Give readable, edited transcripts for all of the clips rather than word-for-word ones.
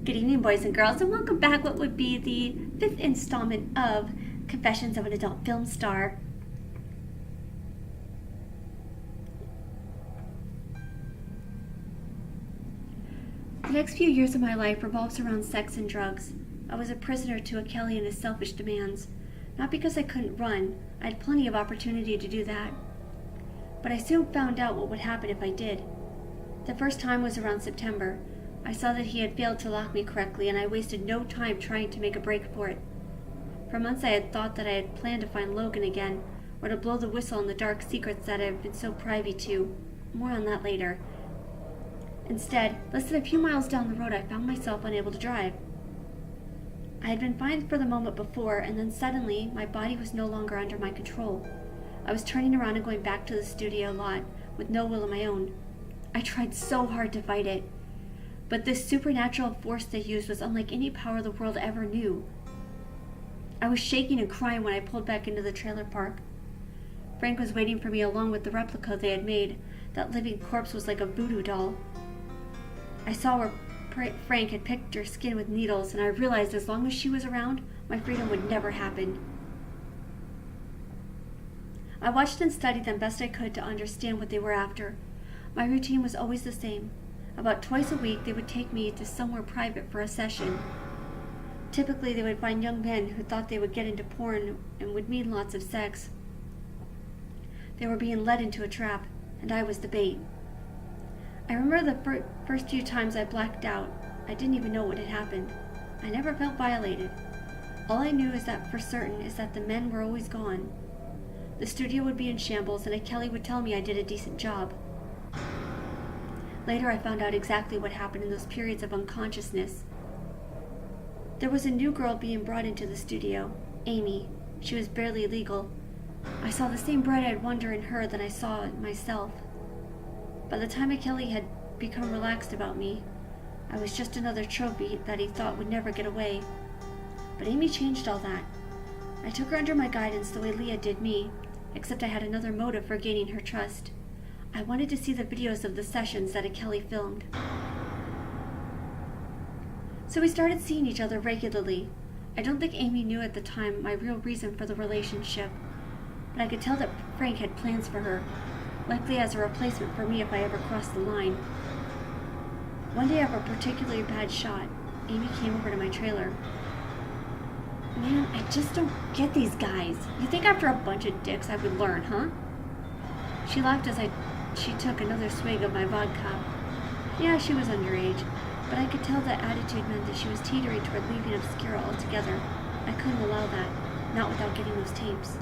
Good evening, boys and girls, and welcome back what would be the 5th installment of Confessions of an Adult Film Star. The next few years of my life revolves around sex and drugs. I was a prisoner to Kelly and his selfish demands. Not because I couldn't run, I had plenty of opportunity to do that. But I soon found out what would happen if I did. The first time was around September. I saw that he had failed to lock me correctly, and I wasted no time trying to make a break for it. For months I had thought that I had planned to find Logan again, or to blow the whistle on the dark secrets that I had been so privy to. More on that later. Instead, less than a few miles down the road, I found myself unable to drive. I had been fine for the moment before, and then suddenly, my body was no longer under my control. I was turning around and going back to the studio lot, with no will of my own. I tried so hard to fight it. But this supernatural force they used was unlike any power the world ever knew. I was shaking and crying when I pulled back into the trailer park. Frank was waiting for me along with the replica they had made. That living corpse was like a voodoo doll. I saw where Frank had picked her skin with needles, and I realized as long as she was around, my freedom would never happen. I watched and studied them best I could to understand what they were after. My routine was always the same. About twice a week, they would take me to somewhere private for a session. Typically, they would find young men who thought they would get into porn and would mean lots of sex. They were being led into a trap, and I was the bait. I remember the first few times I blacked out. I didn't even know what had happened. I never felt violated. All I knew is that for certain is that the men were always gone. The studio would be in shambles, and Kelly would tell me I did a decent job. Later, I found out exactly what happened in those periods of unconsciousness. There was a new girl being brought into the studio, Amy. She was barely legal. I saw the same bright-eyed wonder in her that I saw in myself. By the time Kelly had become relaxed about me, I was just another trophy that he thought would never get away. But Amy changed all that. I took her under my guidance the way Leah did me, except I had another motive for gaining her trust. I wanted to see the videos of the sessions that Kelly filmed. So we started seeing each other regularly. I don't think Amy knew at the time my real reason for the relationship, but I could tell that Frank had plans for her, likely as a replacement for me if I ever crossed the line. One day after a particularly bad shot, Amy came over to my trailer. Man, I just don't get these guys. You think after a bunch of dicks I would learn, huh? She laughed as she took another swig of my vodka. Yeah, she was underage, but I could tell that attitude meant that she was teetering toward leaving Obscura altogether. I couldn't allow that, not without getting those tapes.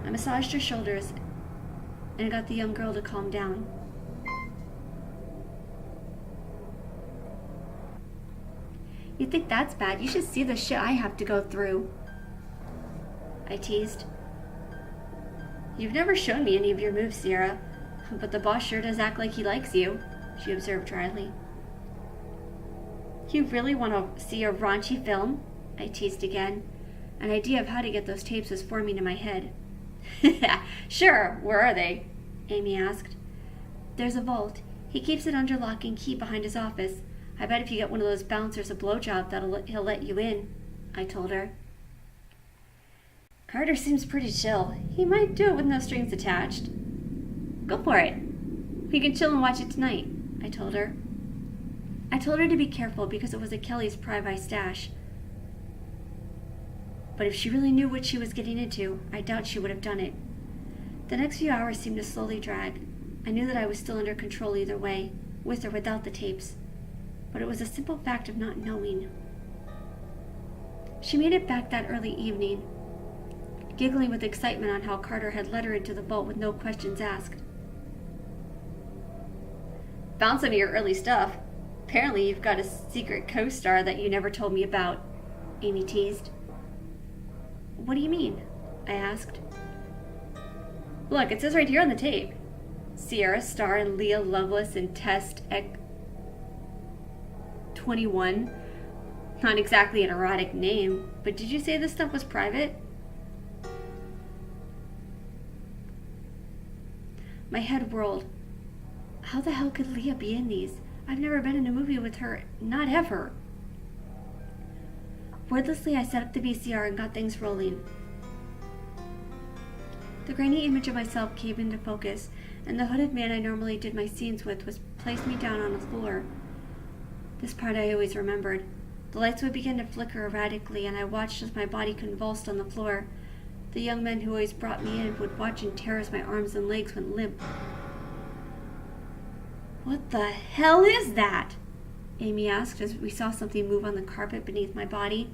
I massaged her shoulders and got the young girl to calm down. You think that's bad? You should see the shit I have to go through, I teased. You've never shown me any of your moves, Sierra, but the boss sure does act like he likes you, she observed dryly. You really want to see a raunchy film? I teased again. An idea of how to get those tapes was forming in my head. Sure, where are they? Amy asked. There's a vault. He keeps it under lock and key behind his office. I bet if you get one of those bouncers a blowjob, he'll let you in, I told her. Carter seems pretty chill. He might do it with no strings attached. Go for it. We can chill and watch it tonight, I told her. I told her to be careful because it was Kelly's private stash. But if she really knew what she was getting into, I doubt she would have done it. The next few hours seemed to slowly drag. I knew that I was still under control either way, with or without the tapes. But it was a simple fact of not knowing. She made it back that early evening, giggling with excitement on how Carter had let her into the vault with no questions asked. Found some of your early stuff. Apparently you've got a secret co-star that you never told me about, Amy teased. What do you mean? I asked. Look, it says right here on the tape. Sierra Star and Leah Lovelace in Test X-21. Not exactly an erotic name, but did you say this stuff was private? My head whirled. How the hell could Leah be in these? I've never been in a movie with her, not ever. Wordlessly, I set up the VCR and got things rolling. The grainy image of myself came into focus, and the hooded man I normally did my scenes with was placed me down on the floor. This part I always remembered. The lights would begin to flicker erratically, and I watched as my body convulsed on the floor. The young men who always brought me in would watch in terror as my arms and legs went limp. "What the hell is that?" Amy asked as we saw something move on the carpet beneath my body.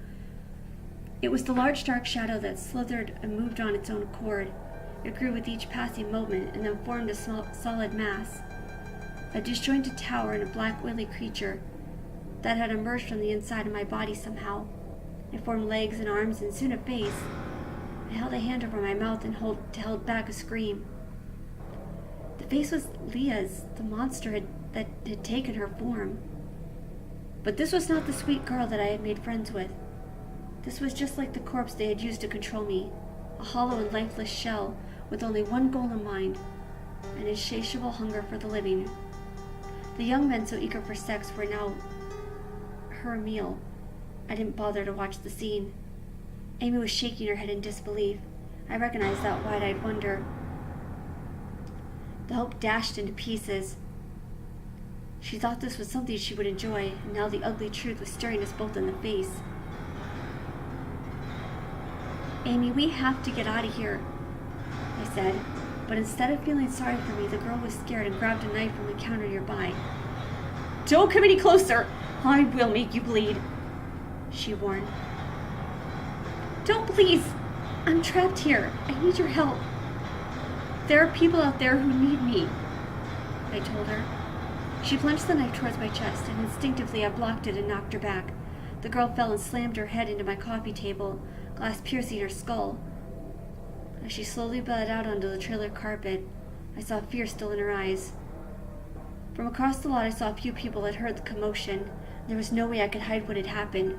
It was the large dark shadow that slithered and moved on its own accord. It grew with each passing moment and then formed a solid mass. A disjointed tower and a black oily creature that had emerged from the inside of my body somehow. It formed legs and arms and soon a face. I held a hand over my mouth and held back a scream. The face was Leah's. The monster that had taken her form. But this was not the sweet girl that I had made friends with. This was just like the corpse they had used to control me, a hollow and lifeless shell with only one goal in mind, an insatiable hunger for the living. The young men so eager for sex were now her meal. I didn't bother to watch the scene. Amy was shaking her head in disbelief. I recognized that wide-eyed wonder. The hope dashed into pieces. She thought this was something she would enjoy, and now the ugly truth was staring us both in the face. "Amy, we have to get out of here," I said, but instead of feeling sorry for me, the girl was scared and grabbed a knife from the counter nearby. "Don't come any closer! I will make you bleed," she warned. "Don't, please! I'm trapped here. I need your help. There are people out there who need me," I told her. She plunged the knife towards my chest, and instinctively I blocked it and knocked her back. The girl fell and slammed her head into my coffee table, glass piercing her skull. As she slowly bled out onto the trailer carpet, I saw fear still in her eyes. From across the lot I saw a few people had heard the commotion. There was no way I could hide what had happened.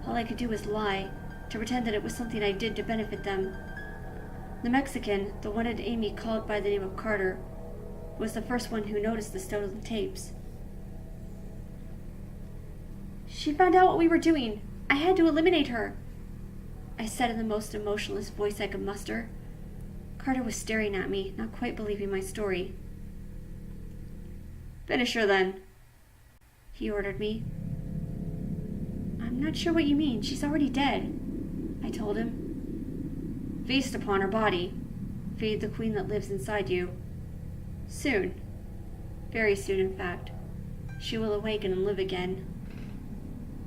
All I could do was lie, to pretend that it was something I did to benefit them. The Mexican, the one that Amy called by the name of Carter, was the first one who noticed the stolen tapes. "She found out what we were doing. I had to eliminate her," I said in the most emotionless voice I could muster. Carter was staring at me, not quite believing my story. "Finish her then," he ordered me. "I'm not sure what you mean. She's already dead," I told him. "Feast upon her body. Feed the queen that lives inside you. Soon, very soon in fact, she will awaken and live again,"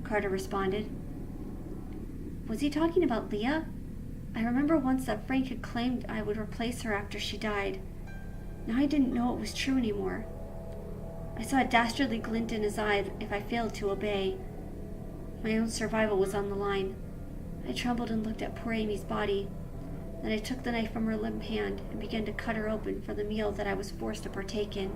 Carter responded. Was he talking about Leah? I remember once that Frank had claimed I would replace her after she died. Now I didn't know it was true anymore. I saw a dastardly glint in his eye if I failed to obey. My own survival was on the line. I trembled and looked at poor Amy's body. Then I took the knife from her limp hand and began to cut her open for the meal that I was forced to partake in.